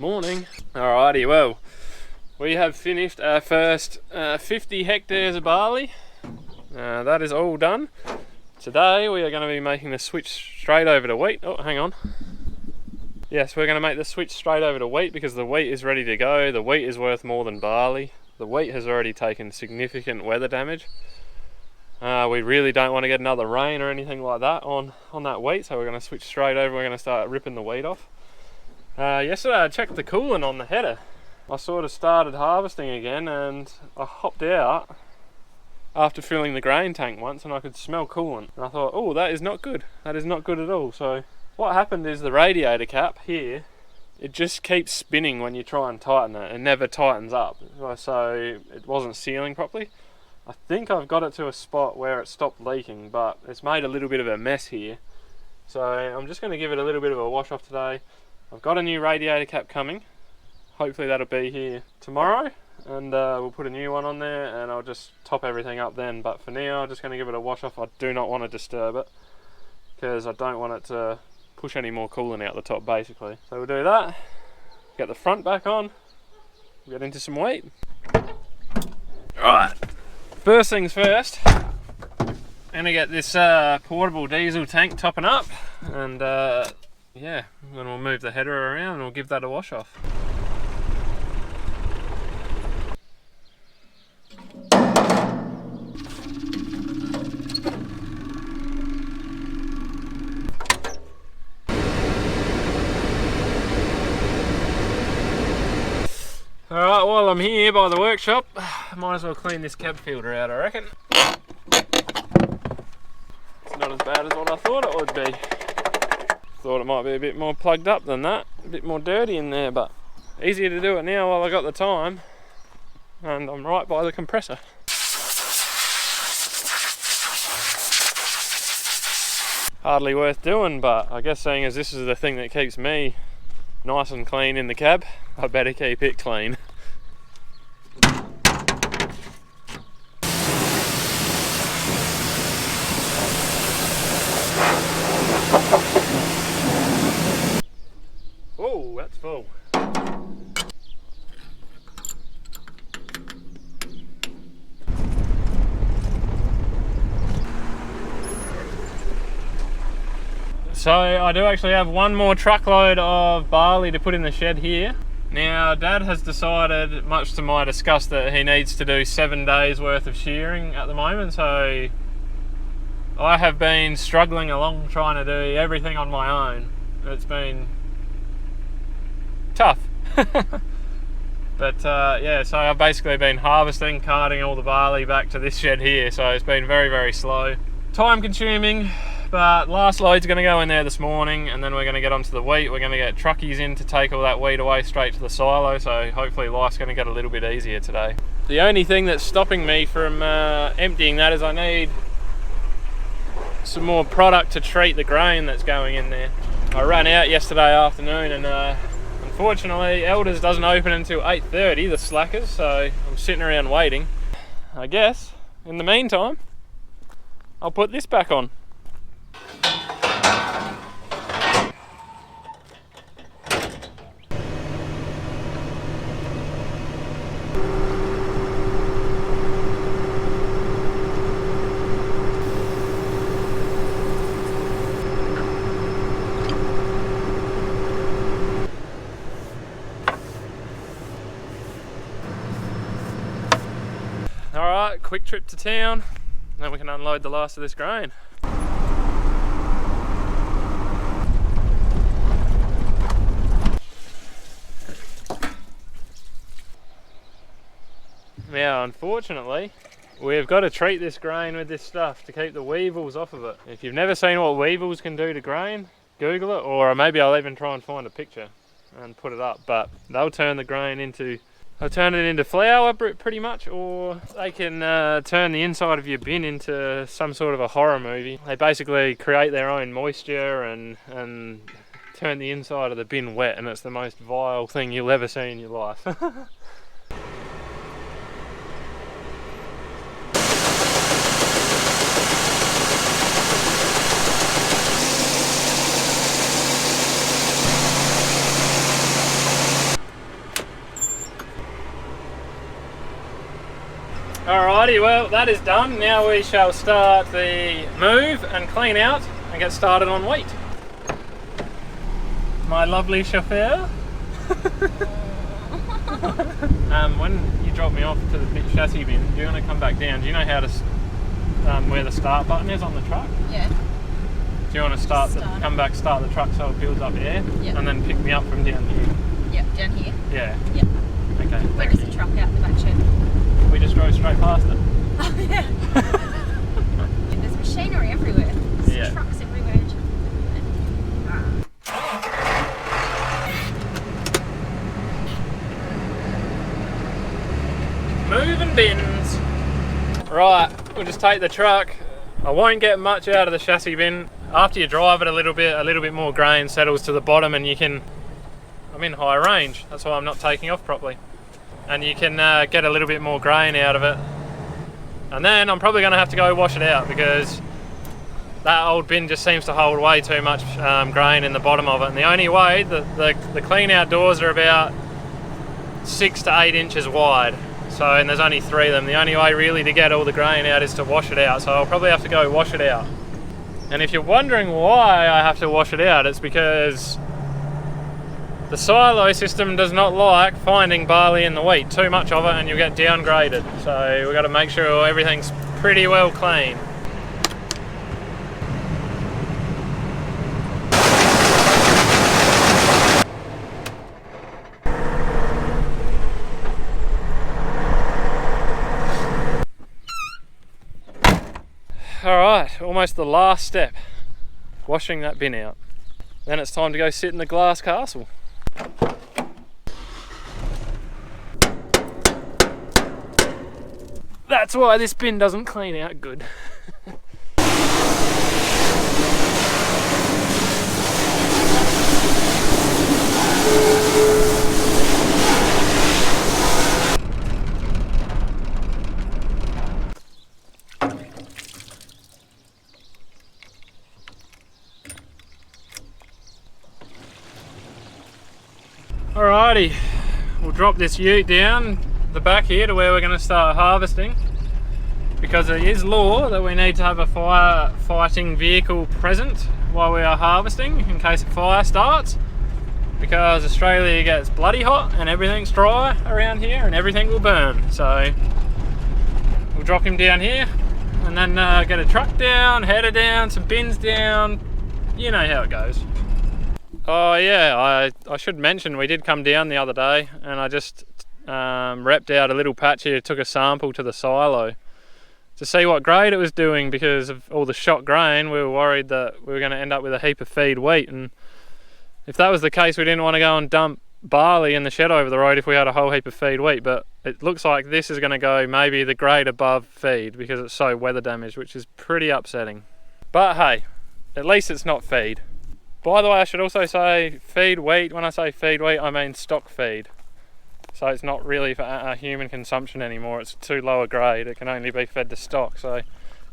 Morning. Alrighty, well, we have finished our first 50 hectares of barley. That is all done. Today we are going to be making the switch straight over to wheat. Oh, hang on. Yes, we're going to make the switch straight over to wheat because the wheat is ready to go. The wheat is worth more than barley. The wheat has already taken significant weather damage. We really don't want to get another rain or anything like that on that wheat, so we're going to switch straight over. We're going to start ripping the wheat off. Yesterday I checked the coolant on the header. I sort of started harvesting again and I hopped out after filling the grain tank once and I could smell coolant. And I thought, oh, that is not good. That is not good at all. So what happened is the radiator cap here, it just keeps spinning when you try and tighten it. It never tightens up. So it wasn't sealing properly. I think I've got it to a spot where it stopped leaking, but it's made a little bit of a mess here. So I'm just going to give it a little bit of a wash off today. I've got a new radiator cap coming. Hopefully that'll be here tomorrow, and we'll put a new one on there and I'll just top everything up then. But for now I'm just going to give it a wash off. I do not want to disturb it because I don't want it to push any more coolant out the top basically. So we'll do that, get the front back on, get into some wheat. Alright, first things first, I'm going to get this portable diesel tank topping up, and yeah, then we'll move the header around and we'll give that a wash off. Alright, while I'm here by the workshop, I might as well clean this cab filter out, I reckon. It's not as bad as what I thought it would be. Thought it might be a bit more plugged up than that, a bit more dirty in there, but easier to do it now while I got the time and I'm right by the compressor. Hardly worth doing, but I guess seeing as this is the thing that keeps me nice and clean in the cab, I better keep it clean. Oh, that's full. So I do actually have one more truckload of barley to put in the shed here. Now Dad has decided, much to my disgust, that he needs to do 7 days worth of shearing at the moment, so I have been struggling along trying to do everything on my own. It's been tough. But yeah, so I've basically been harvesting, carting all the barley back to this shed here, so it's been very, very slow. Time consuming, but last load's going to go in there this morning and then we're going to get onto the wheat. We're going to get truckies in to take all that wheat away straight to the silo, so hopefully life's going to get a little bit easier today. The only thing that's stopping me from emptying that is I need some more product to treat the grain that's going in there. I ran out yesterday afternoon and unfortunately Elders doesn't open until 8:30, the slackers, so I'm sitting around waiting. I guess in the meantime I'll put this back on. Alright, quick trip to town, then we can unload the last of this grain. Now, unfortunately, we've got to treat this grain with this stuff to keep the weevils off of it. If you've never seen what weevils can do to grain, Google it, or maybe I'll even try and find a picture and put it up, but they'll turn the grain into They'll turn it into flour pretty much, or they can turn the inside of your bin into some sort of a horror movie. They basically create their own moisture and turn the inside of the bin wet, and it's the most vile thing you'll ever see in your life. Alrighty, well that is done. Now we shall start the move and clean out and get started on wheat. My lovely chauffeur. When you drop me off to the chassis bin, do you want to come back down? Do you know how to where the start button is on the truck? Yeah. Do you want to come back, start the truck so it builds up air? Yep. And then pick me up from down here? Yep, down here. Yeah. Yep. Okay. Where is the truck out the back shed? We just drove straight past it. Oh yeah. There's machinery everywhere. There's Yeah. trucks everywhere. Moving bins. Right, we'll just take the truck. I won't get much out of the chassis bin. After you drive it a little bit more grain settles to the bottom, and I'm in high range, that's why I'm not taking off properly. And you can get a little bit more grain out of it. And then I'm probably gonna have to go wash it out because that old bin just seems to hold way too much grain in the bottom of it. And the only way, the clean out doors are about 6 to 8 inches wide. So, and there's only 3 of them. The only way really to get all the grain out is to wash it out. So I'll probably have to go wash it out. And if you're wondering why I have to wash it out, it's because the silo system does not like finding barley in the wheat. Too much of it and you'll get downgraded. So we've got to make sure everything's pretty well clean. Alright, almost the last step, washing that bin out. Then it's time to go sit in the glass castle. That's why this bin doesn't clean out good. Alrighty, we'll drop this ute down the back here to where we're going to start harvesting, because it is law that we need to have a firefighting vehicle present while we are harvesting in case a fire starts, because Australia gets bloody hot and everything's dry around here and everything will burn. So we'll drop him down here and then get a truck down, header down, some bins down, you know how it goes. Oh yeah, I should mention we did come down the other day and I just repped out a little patch here, took a sample to the silo to see what grade it was doing, because of all the shot grain we were worried that we were going to end up with a heap of feed wheat, and if that was the case we didn't want to go and dump barley in the shed over the road if we had a whole heap of feed wheat. But it looks like this is going to go maybe the grade above feed because it's so weather damaged, which is pretty upsetting. But hey, at least it's not feed. By the way, I should also say feed wheat. When I say feed wheat, I mean stock feed. So it's not really for human consumption anymore. It's too low a grade. It can only be fed to stock. So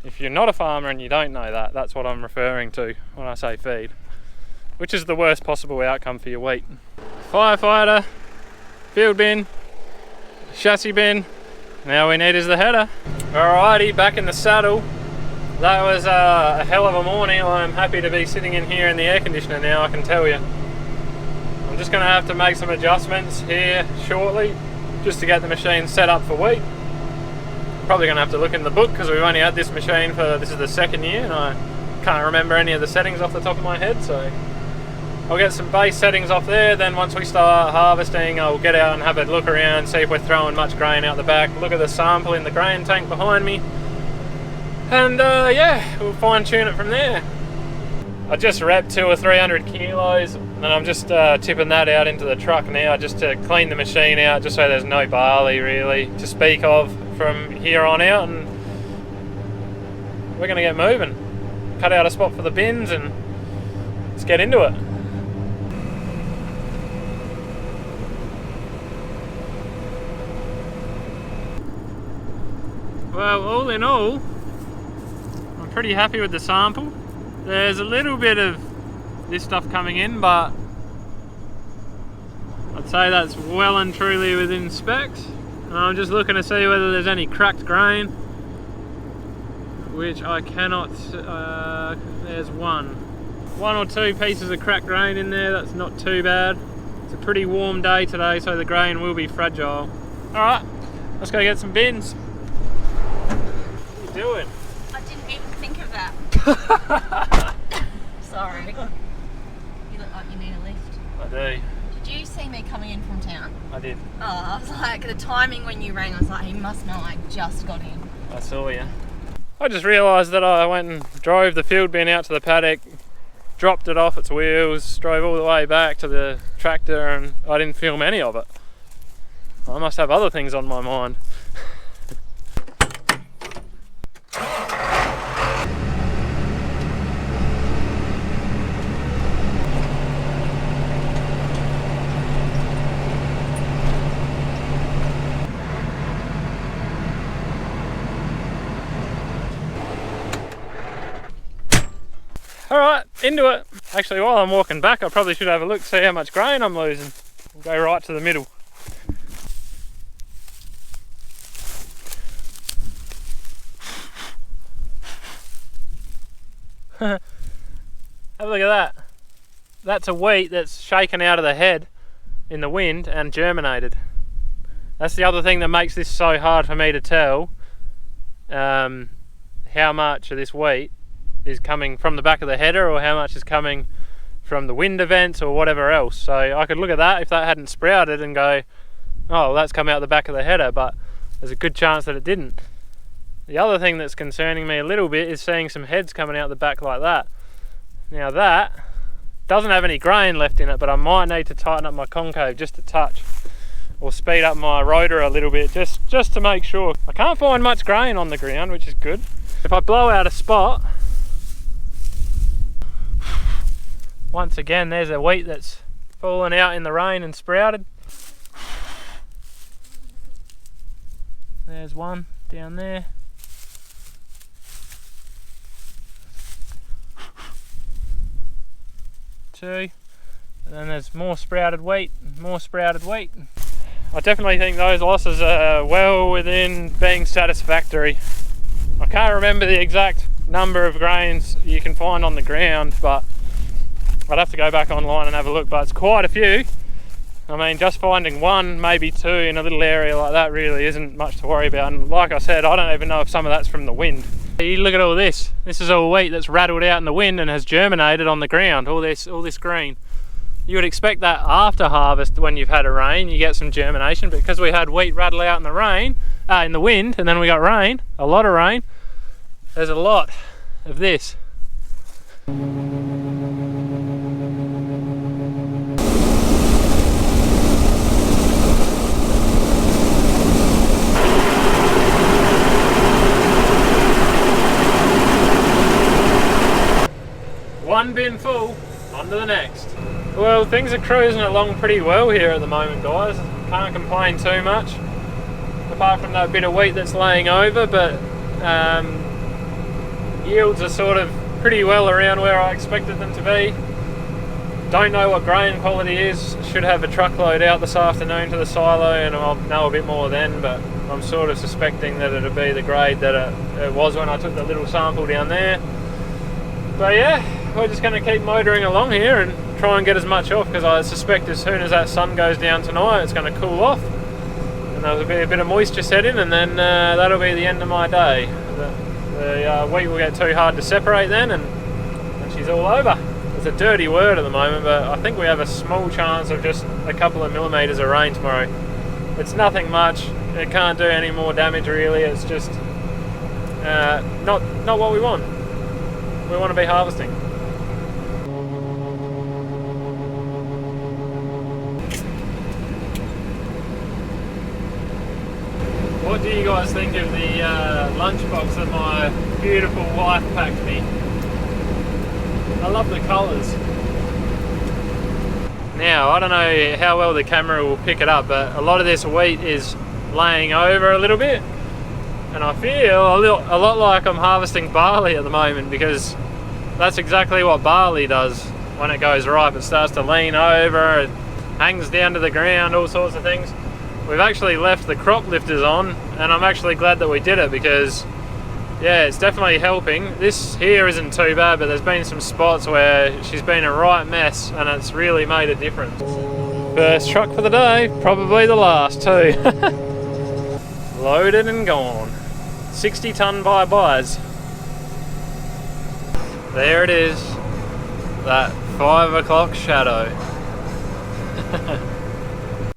if you're not a farmer and you don't know that, that's what I'm referring to when I say feed, which is the worst possible outcome for your wheat. Firefighter, field bin, chassis bin. Now we need is the header. Alrighty, back in the saddle. That was a hell of a morning. I'm happy to be sitting in here in the air conditioner now, I can tell you. I'm just going to have to make some adjustments here shortly just to get the machine set up for wheat. Probably going to have to look in the book because we've only had this machine for, this is the 2nd year, and I can't remember any of the settings off the top of my head, so I'll get some base settings off there. Then once we start harvesting, I'll get out and have a look around, see if we're throwing much grain out the back, look at the sample in the grain tank behind me. And yeah, we'll fine tune it from there. I just wrapped 200 or 300 kilos and I'm just tipping that out into the truck now just to clean the machine out, just so there's no barley really to speak of from here on out, and we're going to get moving. Cut out a spot for the bins and let's get into it. Well, all in all, pretty happy with the sample. There's a little bit of this stuff coming in, but I'd say that's well and truly within specs. I'm just looking to see whether there's any cracked grain, which I cannot. There's one or two pieces of cracked grain in there. That's not too bad. It's a pretty warm day today, so the grain will be fragile. Alright, let's go get some bins. What are you doing? I didn't even think of that. Sorry. You look like you need a lift. I do. Did you see me coming in from town? I did. Oh, I was like, the timing when you rang, I was like, he must know I just got in. I saw you. I just realised that I went and drove the field bin out to the paddock, dropped it off its wheels, drove all the way back to the tractor, and I didn't film any of it. I must have other things on my mind. Alright, into it. Actually, while I'm walking back, I probably should have a look, see how much grain I'm losing. We'll go right to the middle. Have a look at that. That's a wheat that's shaken out of the head in the wind and germinated. That's the other thing that makes this so hard for me to tell how much of this wheat is coming from the back of the header or how much is coming from the wind events or whatever else. So I could look at that if that hadn't sprouted and go, oh, well, that's come out the back of the header, but there's a good chance that it didn't. The other thing that's concerning me a little bit is seeing some heads coming out the back like that. Now that doesn't have any grain left in it, but I might need to tighten up my concave just a touch or speed up my rotor a little bit just to make sure. I can't find much grain on the ground, which is good. If I blow out a spot, once again there's a wheat that's fallen out in the rain and sprouted. There's one down there. Two. And then there's more sprouted wheat, more sprouted wheat. I definitely think those losses are well within being satisfactory. I can't remember the exact number of grains you can find on the ground, but I'd have to go back online and have a look, but it's quite a few. I mean, just finding one, maybe two in a little area like that really isn't much to worry about. And like I said, I don't even know if some of that's from the wind. You look at all this. This is all wheat that's rattled out in the wind and has germinated on the ground, all this green. You would expect that after harvest when you've had a rain, you get some germination, but because we had wheat rattle out in the rain, in the wind, and then we got rain, a lot of rain, there's a lot of this. One bin full, on to the next. Well, things are cruising along pretty well here at the moment, guys. Can't complain too much, apart from that bit of wheat that's laying over, but yields are sort of pretty well around where I expected them to be. Don't know what grain quality is. Should have a truckload out this afternoon to the silo and I'll know a bit more then, but I'm sort of suspecting that it'll be the grade that it was when I took the little sample down there. But yeah, we're just going to keep motoring along here and try and get as much off, because I suspect as soon as that sun goes down tonight it's going to cool off and there'll be a bit of moisture set in, and then that'll be the end of my day. The wheat will get too hard to separate then and she's all over. It's a dirty word at the moment, but I think we have a small chance of just a couple of millimetres of rain tomorrow. It's nothing much, it can't do any more damage really, it's just not what we want. We want to be harvesting. What do you guys think of the lunchbox that my beautiful wife packed me? I love the colours. Now, I don't know how well the camera will pick it up, but a lot of this wheat is laying over a little bit, and I feel a lot like I'm harvesting barley at the moment, because that's exactly what barley does when it goes ripe. It starts to lean over, it hangs down to the ground, all sorts of things. we've actually left the crop lifters on, and I'm actually glad that we did it because yeah, it's definitely helping. This here isn't too bad, but there's been some spots where she's been a right mess and it's really made a difference. First truck for the day, probably the last too. Loaded and gone. 60 tonne bye-byes. There it is, that 5 o'clock shadow.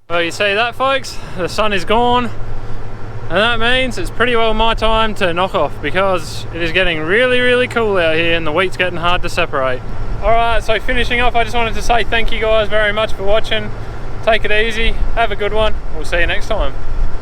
Well, you see that, folks? The sun is gone, and that means it's pretty well my time to knock off because it is getting really, really cool out here and the wheat's getting hard to separate. Alright, so finishing off, I just wanted to say thank you guys very much for watching. Take it easy, have a good one, we'll see you next time.